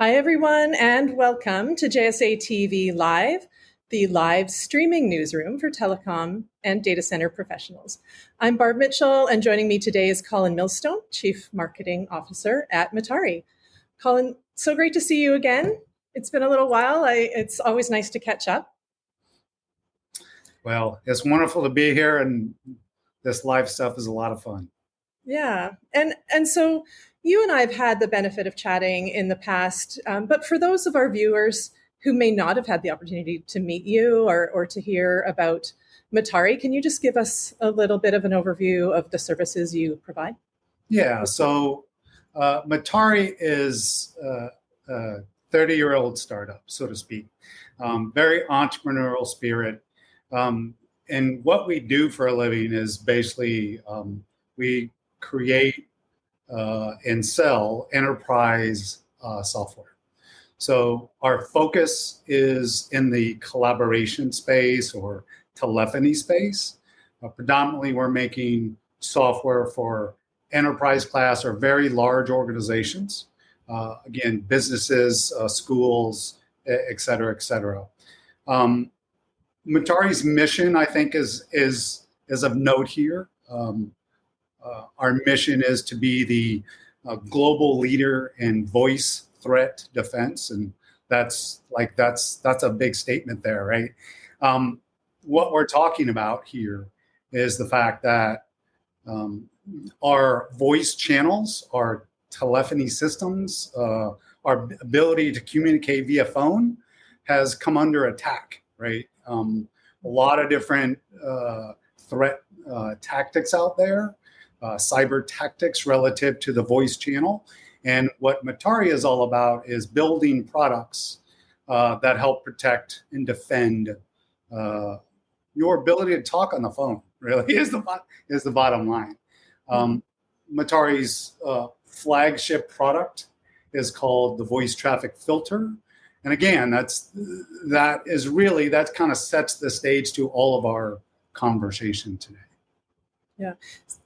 Hi, everyone, and welcome to JSA TV Live, the live streaming newsroom for telecom and data center professionals. I'm Barb Mitchell, and joining me today is Colin Millstone, Chief Marketing Officer at Mutare. Colin, so great to see you again. It's been a little while. It's always nice to catch up. Well, it's wonderful to be here, and this live stuff is a lot of fun. Yeah, and so you and I have had the benefit of chatting in the past, but for those of our viewers who may not have had the opportunity to meet you or to hear about Mutare, can you just give us a little bit of an overview of the services you provide? Yeah, so Mutare is a 30-year-old startup, so to speak, very entrepreneurial spirit. And what we do for a living is basically we create and sell enterprise software. So our focus is in the collaboration space or telephony space. Predominantly, we're making software for enterprise class or very large organizations. Again, businesses, schools, et cetera, et cetera. Mutare's mission, I think, is of note here. Our mission is to be the global leader in voice threat defense, and that's a big statement there, right? What we're talking about here is the fact that our voice channels, our telephony systems, our ability to communicate via phone has come under attack, right? A lot of different threat tactics out there, cyber tactics relative to the voice channel. And what Mutare is all about is building products that help protect and defend your ability to talk on the phone, really, is the bottom line. Mutare's flagship product is called the Voice Traffic Filter. And again, that kind of sets the stage to all of our conversation today. Yeah.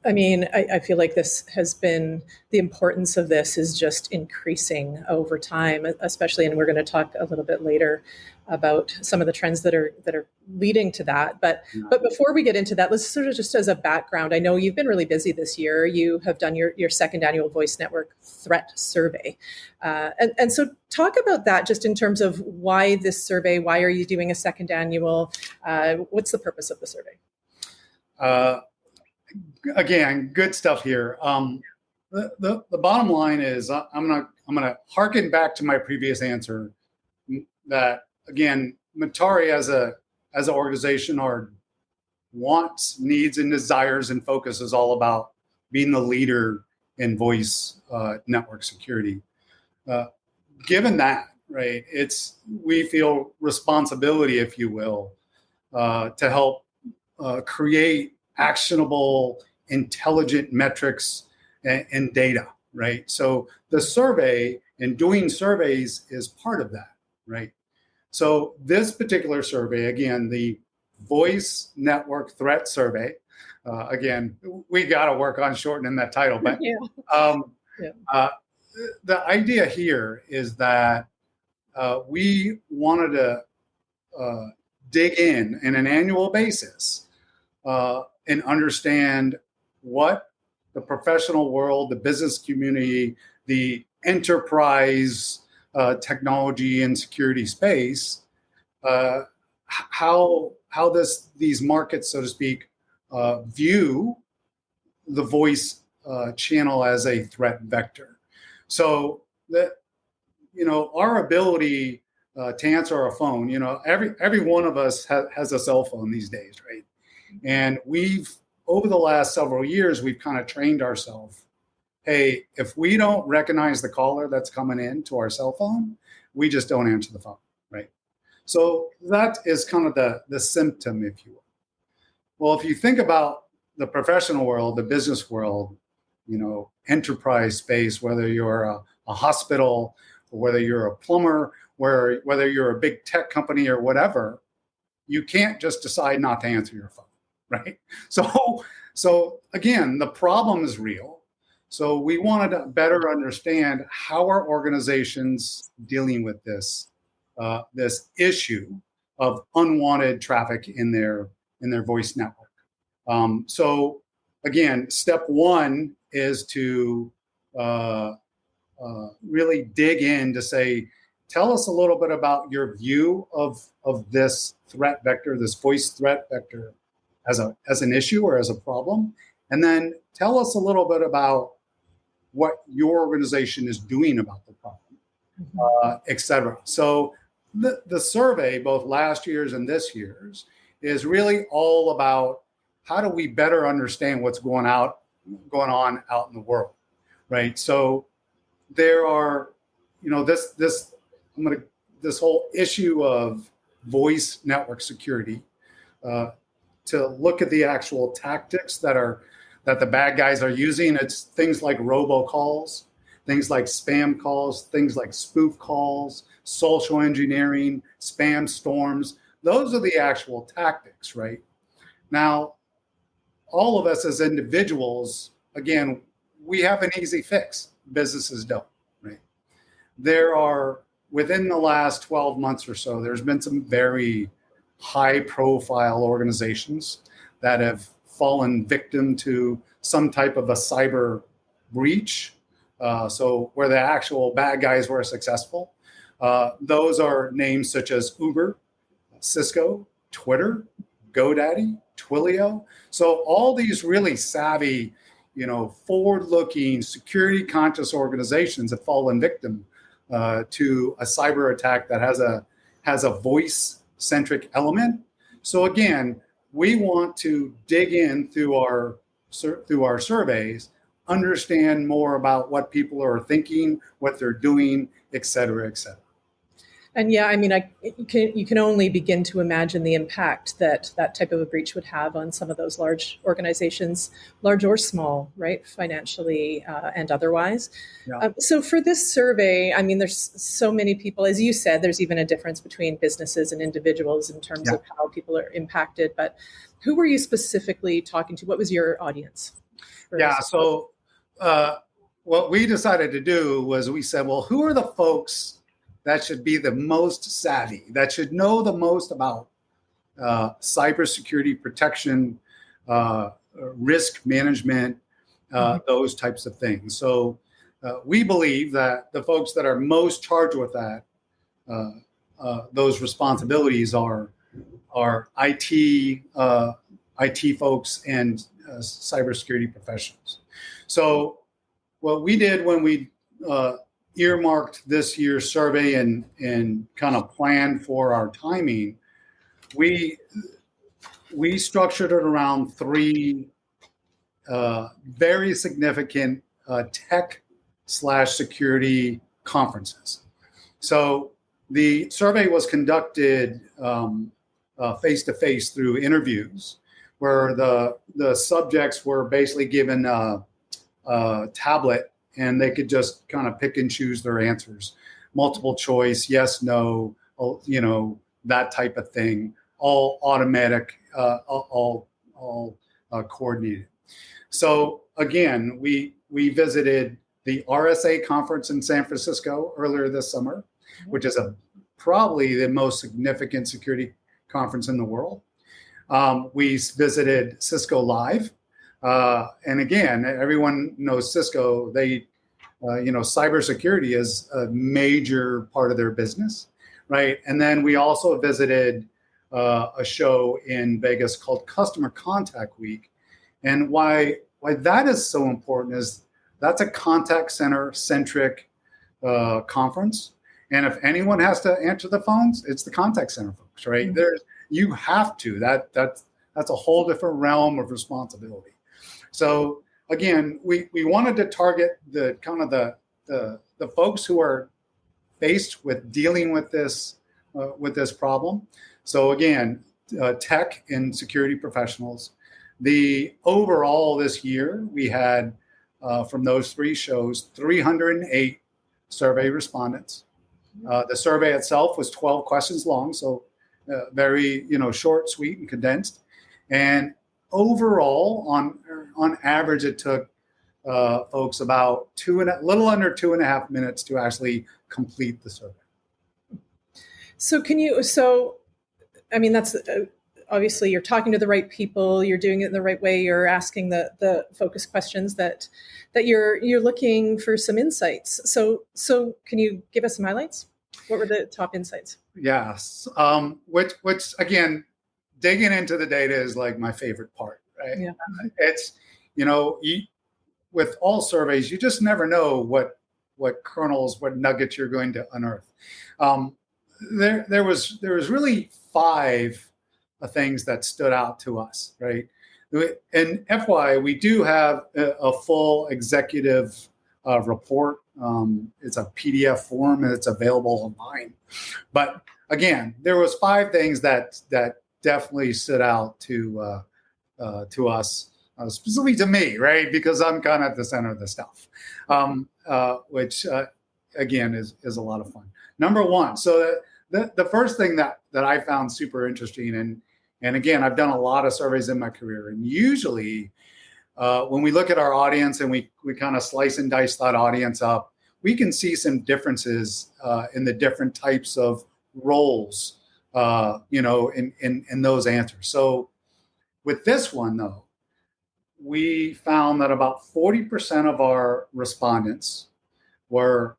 I mean, I feel like the importance of this is just increasing over time, especially, and we're going to talk a little bit later about some of the trends that are leading to that. But before we get into that, let's sort of just as a background, I know you've been really busy this year. You have done your second annual Voice Network Threat Survey. And so talk about that just in terms of why this survey, why are you doing a second annual? What's the purpose of the survey? Again, good stuff here. The bottom line is I'm gonna harken back to my previous answer that again, Mutare as an organization, our wants, needs, and desires and focus is all about being the leader in voice network security. Given that, right, we feel responsibility, if you will, to help create actionable, intelligent metrics and data, right? So the survey and doing surveys is part of that, right? So this particular survey, again, the Voice Network Threat Survey, again, we got to work on shortening that title, but the idea here is that we wanted to dig in an annual basis and understand what the professional world, the business community, the enterprise technology and security space, how these markets, so to speak, view the voice channel as a threat vector. So that our ability to answer our phone, every one of us has a cell phone these days, right? And over the last several years, we've kind of trained ourselves. Hey, if we don't recognize the caller that's coming in to our cell phone, we just don't answer the phone, right? So that is kind of the symptom, if you will. Well, if you think about the professional world, the business world, enterprise space, whether you're a hospital, or whether you're a plumber, whether you're a big tech company or whatever, you can't just decide not to answer your phone. Right. So again, the problem is real. So we wanted to better understand how are organizations dealing with this issue of unwanted traffic in their voice network. So again, step one is to really dig in to say, tell us a little bit about your view of this threat vector, this voice threat vector, as an issue or as a problem, and then tell us a little bit about what your organization is doing about the problem, et cetera. So the survey, both last year's and this year's, is really all about how do we better understand what's going on out in the world, right? So there are, this whole issue of voice network security, to look at the actual tactics that the bad guys are using. It's things like robocalls, things like spam calls, things like spoof calls, social engineering, spam storms. Those are the actual tactics, right? Now, all of us as individuals, again, we have an easy fix. Businesses don't, right? There are, within the last 12 months or so, there's been some very high-profile organizations that have fallen victim to some type of a cyber breach. So where the actual bad guys were successful. Those are names such as Uber, Cisco, Twitter, GoDaddy, Twilio. So all these really savvy, forward-looking, security-conscious organizations have fallen victim to a cyber attack that has a voice-centric element. So again, we want to dig in through our surveys, understand more about what people are thinking, what they're doing, et cetera, et cetera. And yeah, I mean, you can only begin to imagine the impact that type of a breach would have on some of those large organizations, large or small, right, financially and otherwise. Yeah. So for this survey, I mean, there's so many people, as you said, there's even a difference between businesses and individuals in terms of how people are impacted. But who were you specifically talking to? What was your audience? So what we decided to do was we said, well, who are the folks that should be the most savvy, that should know the most about cybersecurity protection, risk management, those types of things. So we believe that the folks that are most charged with that, those responsibilities are IT folks and cybersecurity professionals. So what we did when we earmarked this year's survey and kind of planned for our timing, we structured it around three very significant tech/security conferences. So the survey was conducted face-to-face through interviews, where the subjects were basically given a tablet, and they could just kind of pick and choose their answers. Multiple choice, yes, no, that type of thing, all automatic, all coordinated. So again, we visited the RSA conference in San Francisco earlier this summer, which is probably the most significant security conference in the world. We visited Cisco Live. And again, everyone knows Cisco. They, cybersecurity is a major part of their business, right? And then we also visited a show in Vegas called Customer Contact Week. And why that is so important is that's a contact center centric conference. And if anyone has to answer the phones, it's the contact center folks, right? Mm-hmm. You have to. That's a whole different realm of responsibility. So again, we wanted to target the kind of the folks who are faced with dealing with this problem. So again, tech and security professionals. The overall this year we had from those three shows 308 survey respondents. The survey itself was 12 questions long, so very short, sweet, and condensed. And overall, on average, it took folks about little under 2.5 minutes to actually complete the survey. So I mean, that's obviously you're talking to the right people, you're doing it in the right way, you're asking the focus questions that you're looking for some insights. So can you give us some highlights? What were the top insights? Yes. Which again, digging into the data is like my favorite part, right? Yeah. It's, with all surveys, you just never know what kernels, what nuggets you're going to unearth. There was really 5 things that stood out to us, right? In FY, we do have a full executive report. It's a PDF form and it's available online. But again, there was 5 things that definitely stood out to us, specifically to me, right? Because I'm kind of at the center of the stuff, which again is a lot of fun. Number 1, so the first thing that I found super interesting, and again, I've done a lot of surveys in my career, and usually when we look at our audience and we kind of slice and dice that audience up, we can see some differences in the different types of roles, in those answers. So with this one, though, we found that about 40% of our respondents were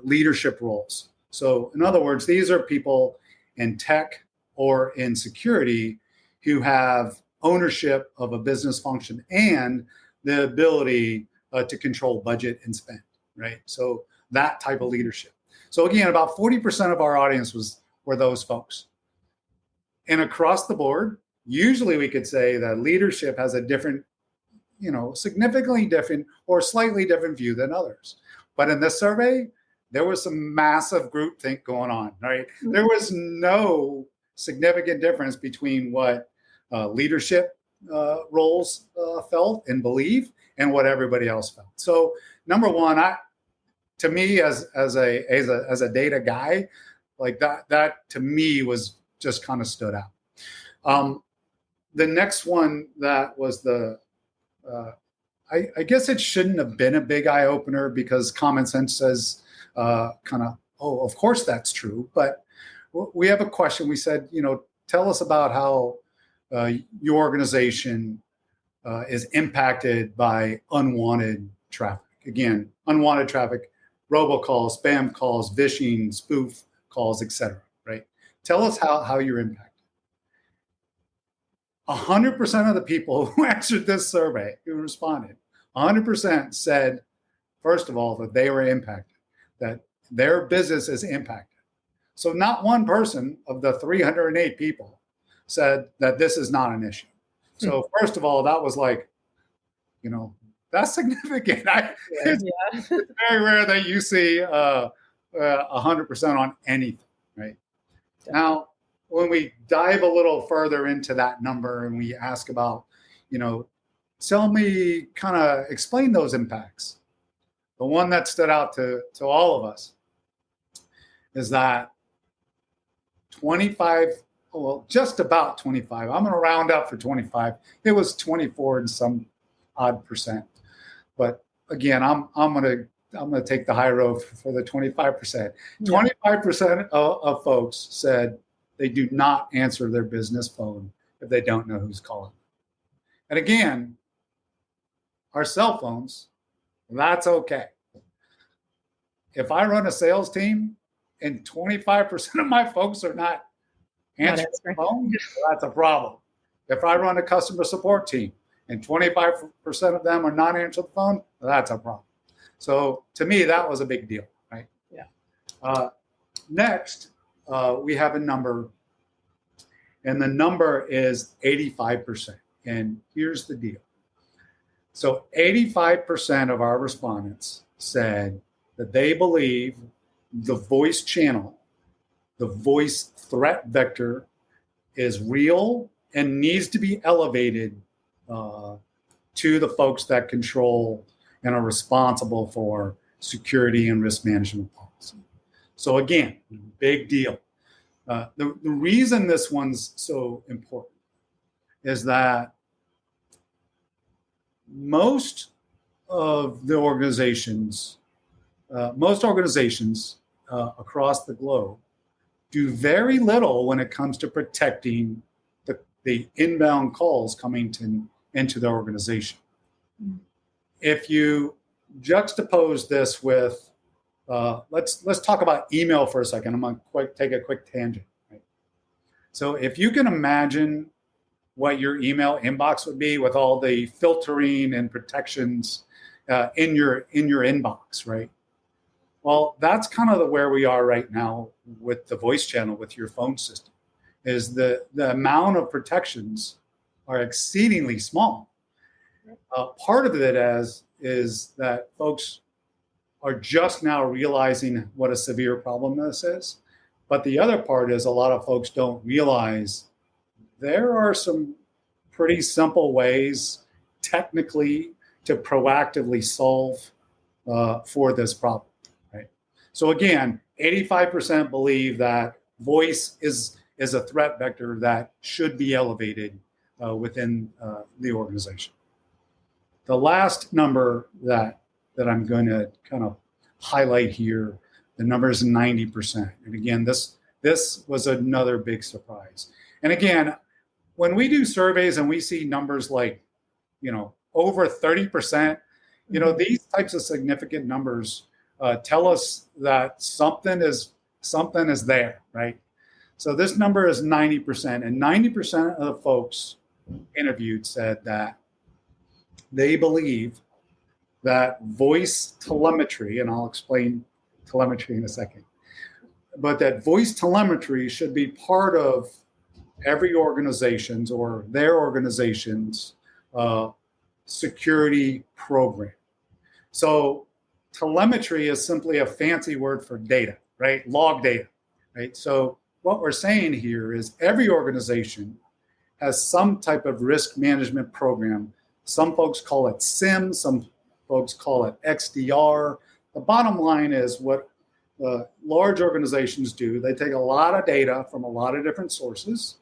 leadership roles. So in other words, these are people in tech or in security who have ownership of a business function and the ability to control budget and spend, right? So that type of leadership. So again, about 40% of our audience were those folks. And across the board, usually we could say that leadership has a different, significantly different or slightly different view than others. But in this survey, there was some massive groupthink going on, right? Mm-hmm. There was no significant difference between what leadership roles felt and believe and what everybody else felt. So number 1, to me as a data guy, like that to me was just kind of stood out. The next one that was I guess it shouldn't have been a big eye opener because common sense says of course that's true. But we have a question. We said, tell us about how your organization is impacted by unwanted traffic. Again, unwanted traffic, robocalls, spam calls, phishing, spoof calls, etc. Right? Tell us how you're impacted. 100% of the people who answered this survey, who responded, 100% said, first of all, that they were impacted, that their business is impacted. So not one person of the 308 people said that this is not an issue. So first of all, that was like, that's significant. It's very rare that you see 100% on anything, right? Definitely. Now, when we dive a little further into that number and we ask about, tell me, kind of explain those impacts. The one that stood out to all of us is that just about 25. I'm going to round up for 25. It was 24 and some odd percent. But again, I'm going to take the high road for the 25%. 25% of folks said they do not answer their business phone if they don't know who's calling. And again, our cell phones, that's okay. If I run a sales team and 25% of my folks are not answering the phone, that's a problem. If I run a customer support team and 25% of them are not answering the phone, that's a problem. So to me, that was a big deal, right? Yeah. Next, we have a number, and the number is 85%. And here's the deal. So 85% of our respondents said that they believe the voice channel, the voice threat vector, is real and needs to be elevated to the folks that control and are responsible for security and risk management policy. So again, big deal. The reason this one's so important is that most of the organizations, most organizations across the globe, do very little when it comes to protecting the inbound calls coming into the organization. Mm-hmm. If you juxtapose this with, let's talk about email for a second. I'm going to take a quick tangent. Right? So if you can imagine what your email inbox would be with all the filtering and protections in your inbox, right? Well, that's kind of where we are right now with the voice channel, with your phone system, is the amount of protections are exceedingly small. Part of it is that folks are just now realizing what a severe problem this is. But the other part is a lot of folks don't realize there are some pretty simple ways technically to proactively solve for this problem. So again, 85% believe that voice is a threat vector that should be elevated within the organization. The last number that I'm going to kind of highlight here, the number is 90%. And again, this was another big surprise. And again, when we do surveys and we see numbers like, over 30%, these types of significant numbers tell us that something is there, right? So this number is 90%, and 90% of the folks interviewed said that they believe that voice telemetry, and I'll explain telemetry in a second, but that voice telemetry should be part of every organization's or their organization's security program. So telemetry is simply a fancy word for data, right? Log data, right? So what we're saying here is every organization has some type of risk management program. Some folks call it SIM, some folks call it XDR. The bottom line is what large organizations do. They take a lot of data from a lot of different sources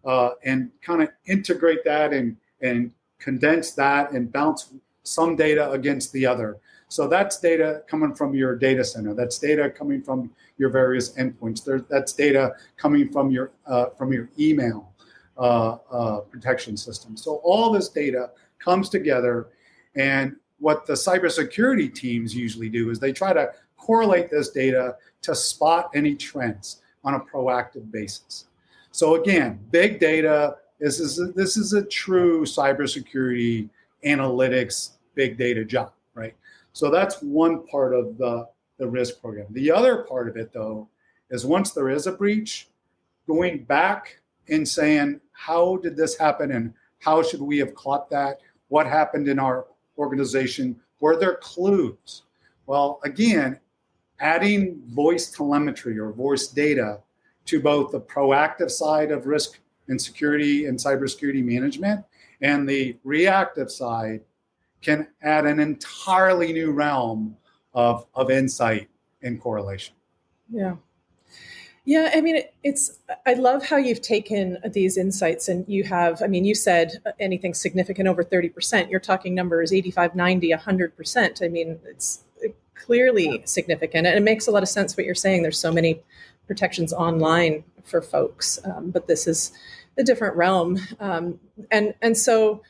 and kind of integrate that and condense that and bounce some data against the other. So that's data coming from your data center. That's data coming from your various endpoints. That's data coming from your email protection system. So all this data comes together, and what the cybersecurity teams usually do is they try to correlate this data to spot any trends on a proactive basis. So again, big data. This is a true cybersecurity analytics big data job, right? So that's one part of the risk program. The other part of it, though, is once there is a breach, going back and saying, how did this happen and how should we have caught that? What happened in our organization? Were there clues? Well, again, adding voice telemetry or voice data to both the proactive side of risk and security and cybersecurity management and the reactive side can add an entirely new realm of insight and correlation. Yeah. Yeah, I mean, I love how you've taken these insights and you said anything significant over 30%. You're talking numbers 85, 90, 100%. I mean, it's clearly significant. And it makes a lot of sense what you're saying. There's so many protections online for folks, but this is a different realm. And so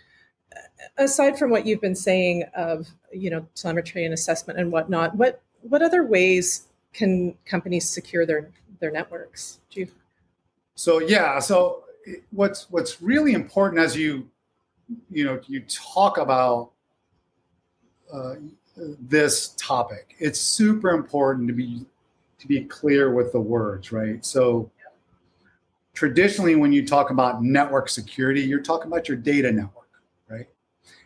aside from what you've been saying of, telemetry and assessment and whatnot, what other ways can companies secure their networks? So what's really important as you talk about this topic, it's super important to be clear with the words, right? So traditionally, when you talk about network security, you're talking about your data network, right?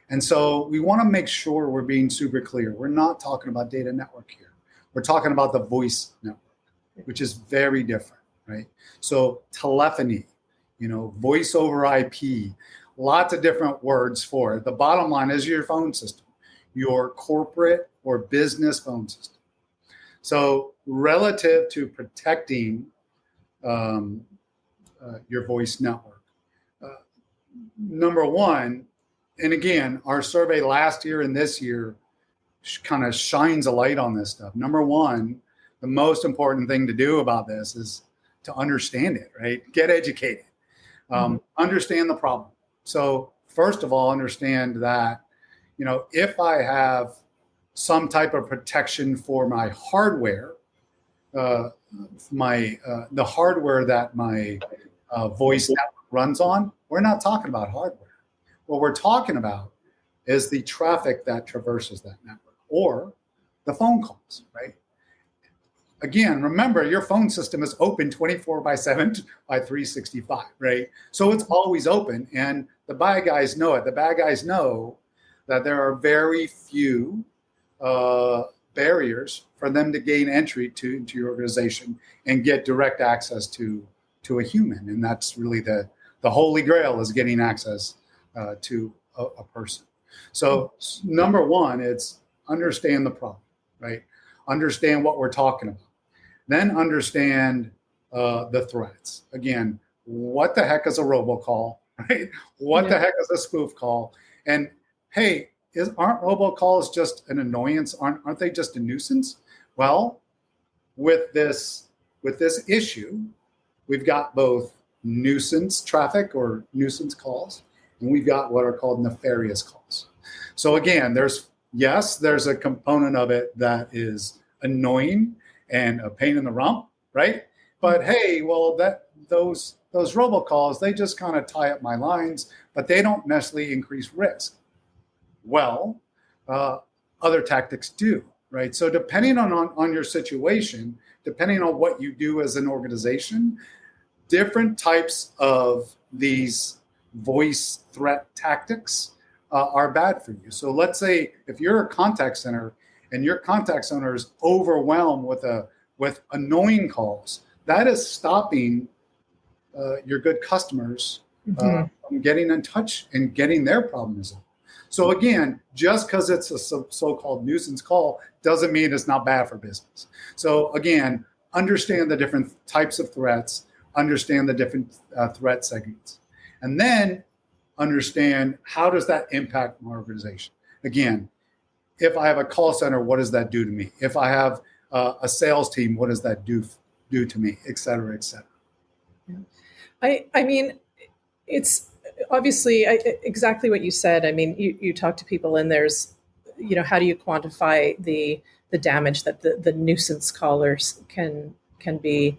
And so we want to make sure we're being super clear. We're not talking about data network here. We're talking about the voice network, which is very different, right? So telephony, voice over IP, lots of different words for it. The bottom line is your phone system, your corporate or business phone system. So relative to protecting your voice network, number one, and again, our survey last year and this year kind of shines a light on this stuff. Number one, the most important thing to do about this is to understand it, right? Get educated, understand the problem. So first of all, understand that, if I have some type of protection for my hardware, the hardware that my voice network runs on, we're not talking about hardware. What we're talking about is the traffic that traverses that network or the phone calls, right? Again, remember, your phone system is open 24/7 by 365, right? So it's always open, and the bad guys know it. The bad guys know that there are very few barriers for them to gain entry to your organization and get direct access to a human, and that's really the holy grail, is getting access to a person. So number one, it's understand the problem, right? Understand what we're talking about. Then understand the threats. Again, what the heck is a robocall, right? What the heck is a spoof call? And hey, aren't robocalls just an annoyance? Aren't they just a nuisance? Well, with this issue, we've got both nuisance traffic or nuisance calls, and we've got what are called nefarious calls. So again, there's a component of it that is annoying and a pain in the rump, right? But hey, well, those robocalls, they just kind of tie up my lines, but they don't necessarily increase risk. Well, other tactics do, right? So depending on your situation, depending on what you do as an organization, different types of these voice threat tactics are bad for you. So let's say if you're a contact center and your contact center is overwhelmed with annoying calls, that is stopping your good customers from getting in touch and getting their problem resolved. So again, just because it's a so-called nuisance call doesn't mean it's not bad for business. So again, understand the different types of threats, understand the different threat segments, and then understand how does that impact my organization. Again, if I have a call center, what does that do to me? If I have a sales team, what does that do to me, et cetera, et cetera. I mean, it's obviously exactly what you said. I mean, you talk to people and there's, how do you quantify the damage that the nuisance callers can be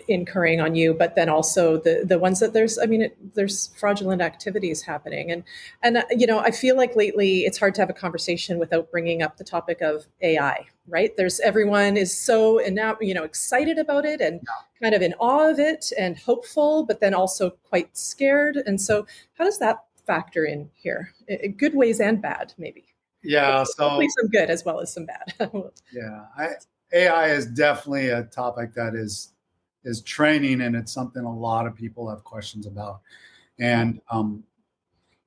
incurring on you, but then also the ones that there's fraudulent activities happening. And I feel like lately it's hard to have a conversation without bringing up the topic of AI, right? Everyone is so excited about it and kind of in awe of it and hopeful, but then also quite scared. And so how does that factor in here? Good ways and bad, maybe. Yeah. So hopefully some good as well as some bad. Yeah. AI is definitely a topic that is training, and it's something a lot of people have questions about. And,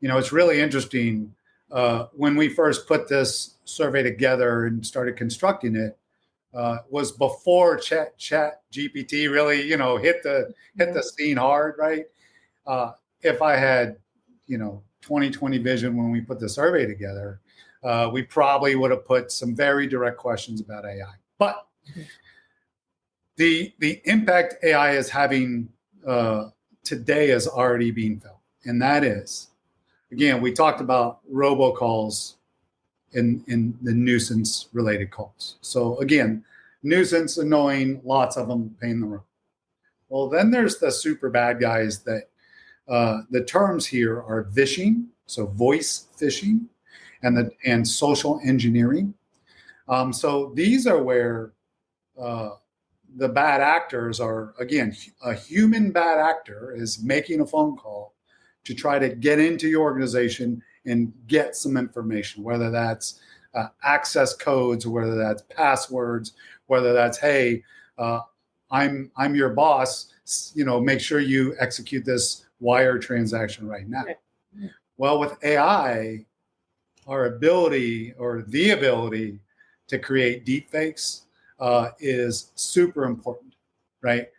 it's really interesting. When we first put this survey together and started constructing it, was before chat GPT really, hit the scene hard, right? If I had, 2020 vision when we put the survey together, we probably would have put some very direct questions about AI. But the impact AI is having today is already being felt. And that is, again, we talked about robocalls in the nuisance related calls. So again, nuisance, annoying, lots of them, pain in the rump. Well, then there's the super bad guys that the terms here are vishing, so voice phishing, and social engineering. So these are where the bad actors are, again, a human bad actor is making a phone call to try to get into your organization and get some information, whether that's access codes, whether that's passwords, whether that's, hey, I'm your boss, make sure you execute this wire transaction right now. Okay. Well, with AI, our ability or the ability to create deepfakes is super important, right?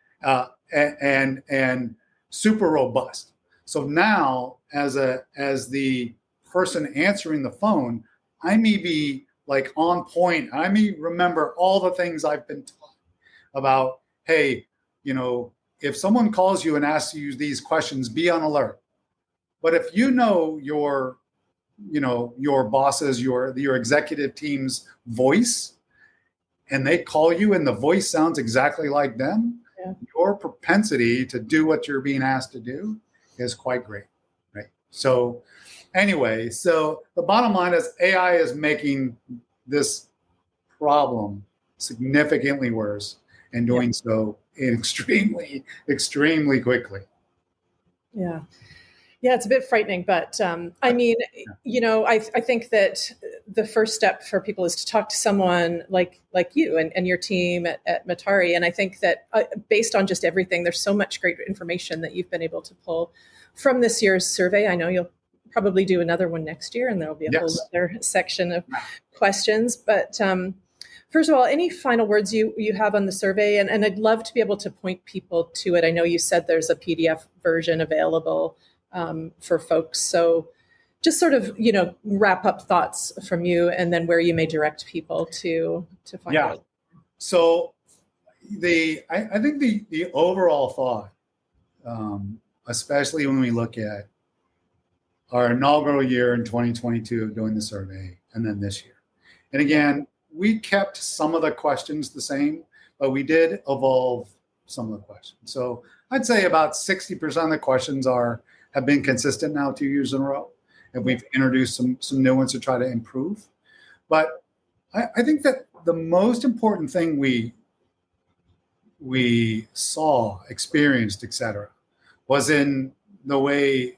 And super robust. So now, as the person answering the phone, I may be like on point. I may remember all the things I've been taught about, hey, if someone calls you and asks you these questions, be on alert. But if you know your boss's, your executive team's voice, and they call you and the voice sounds exactly like them, your propensity to do what you're being asked to do is quite great, right? So anyway, so the bottom line is AI is making this problem significantly worse and doing so extremely, extremely quickly. Yeah. Yeah, it's a bit frightening, but I mean, I think that the first step for people is to talk to someone like you and your team at Mutare. And I think that based on just everything, there's so much great information that you've been able to pull from this year's survey. I know you'll probably do another one next year, and there'll be a whole other section of questions. But first of all, any final words you have on the survey? And I'd love to be able to point people to it. I know you said there's a PDF version available for folks. So just sort of, wrap up thoughts from you and then where you may direct people to find out. So I think the overall thought, especially when we look at our inaugural year in 2022 doing the survey and then this year. And again, we kept some of the questions the same, but we did evolve some of the questions. So I'd say about 60% of the questions have been consistent now 2 years in a row. And we've introduced some new ones to try to improve. But I think that the most important thing we saw, experienced, et cetera, was in the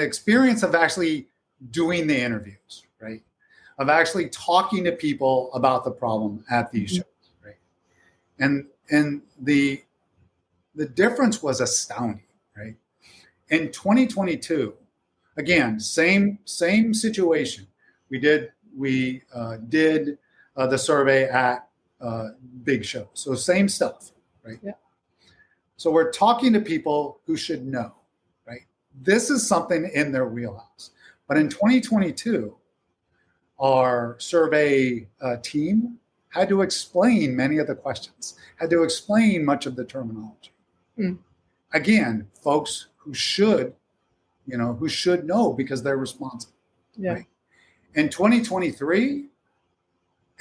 experience of actually doing the interviews, right? Of actually talking to people about the problem at these shows, right? And the difference was astounding, right? In 2022, again, same situation. We did the survey at big shows, so same stuff, right? Yeah. So we're talking to people who should know, right? This is something in their wheelhouse. But in 2022, our survey team had to explain many of the questions, had to explain much of the terminology. Again, folks who should know because they're responsible. Yeah. Right? In 2023,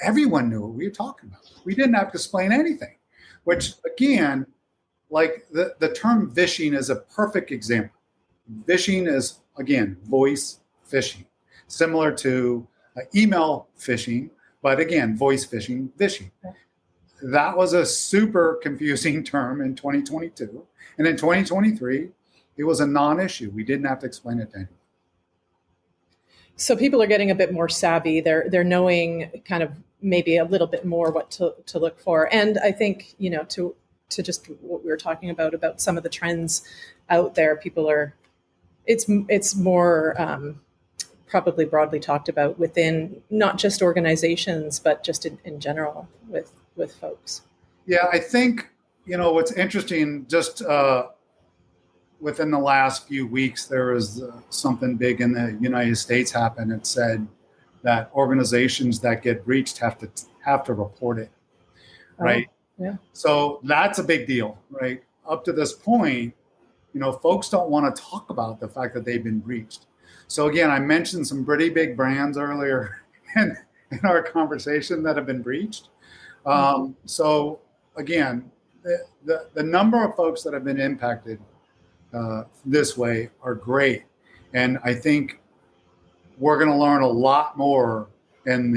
everyone knew what we were talking about. We didn't have to explain anything, which again, like the term phishing is a perfect example. Phishing is, again, voice phishing, similar to email phishing, but again, voice phishing. That was a super confusing term in 2022. And in 2023, it was a non-issue. We didn't have to explain it to anyone. So people are getting a bit more savvy. They're knowing kind of maybe a little bit more what to look for. And I think, to just what we were talking about some of the trends out there, it's more probably broadly talked about within not just organizations, but just in general with folks. Yeah, I think, what's interesting, just within the last few weeks, there was something big in the United States happened. It said that organizations that get breached have to report it, right? Yeah. So that's a big deal, right? Up to this point, folks don't want to talk about the fact that they've been breached. So again, I mentioned some pretty big brands earlier in our conversation that have been breached. So again, the number of folks that have been impacted this way are great. And I think we're going to learn a lot more in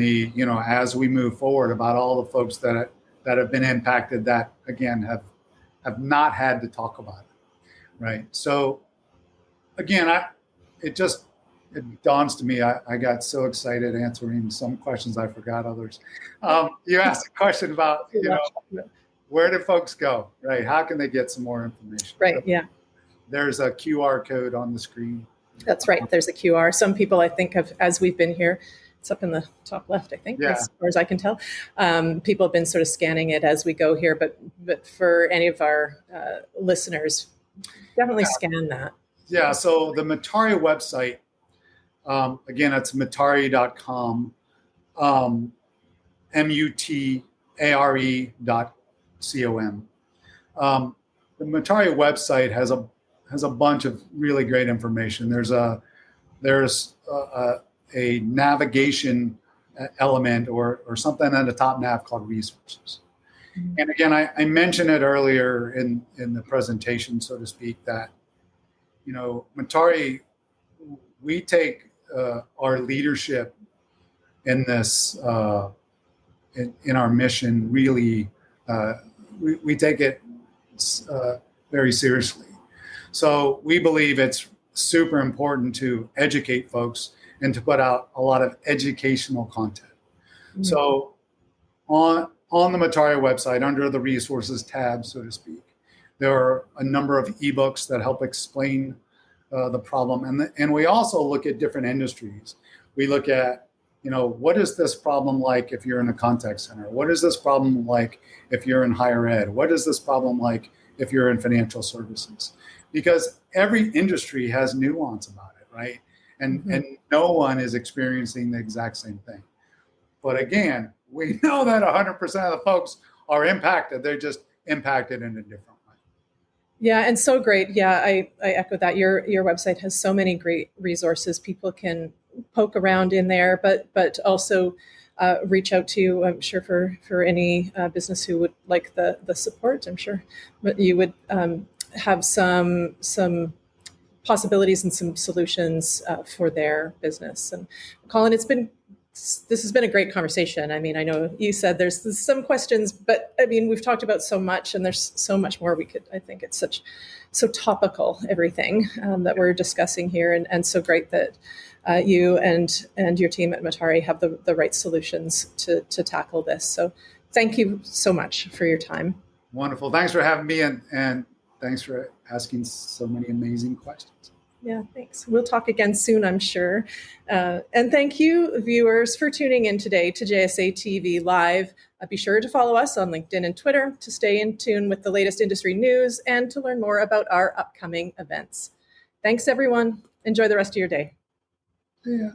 as we move forward about all the folks that have been impacted that, again, have not had to talk about it. Right. So again, it dawns to me, I got so excited answering some questions, I forgot others. You asked a question about, where do folks go, right? How can they get some more information? Right, yeah. There's a QR code on the screen. That's right, there's a QR. Some people, I think, as we've been here, it's up in the top left, I think, as far as I can tell. People have been sort of scanning it as we go here, but for any of our listeners, definitely scan that. Yeah, so the Mutare website Again, it's mutare.com, mutare.com. The Mutare website has a bunch of really great information. There's a navigation element or something on the top nav called resources. Mm-hmm. And again, I mentioned it earlier in the presentation, so to speak, that, Mutare, we take our leadership in this, in our mission, really, we take it very seriously. So we believe it's super important to educate folks and to put out a lot of educational content. Mm-hmm. So on the Mutare website, under the resources tab, so to speak, there are a number of ebooks that help explain the problem. And we also look at different industries. We look at, what is this problem like if you're in a contact center? What is this problem like if you're in higher ed? What is this problem like if you're in financial services? Because every industry has nuance about it, right? And no one is experiencing the exact same thing. But again, we know that 100% of the folks are impacted. They're just impacted in a different way. Yeah, and so great. Yeah, I echo that. Your website has so many great resources. People can poke around in there, but also reach out to you, I'm sure, for any business who would like the support. I'm sure you would have some possibilities and some solutions for their business. And Colin, this has been a great conversation. I mean, I know you said there's some questions, but I mean, we've talked about so much, and there's so much more I think it's so topical, everything that we're discussing here, and so great that you and your team at Mutare have the right solutions to tackle this. So thank you so much for your time. Wonderful. Thanks for having me, and thanks for asking so many amazing questions. Yeah, thanks. We'll talk again soon, I'm sure. And thank you, viewers, for tuning in today to JSA TV Live. Be sure to follow us on LinkedIn and Twitter to stay in tune with the latest industry news and to learn more about our upcoming events. Thanks, everyone. Enjoy the rest of your day. Yeah.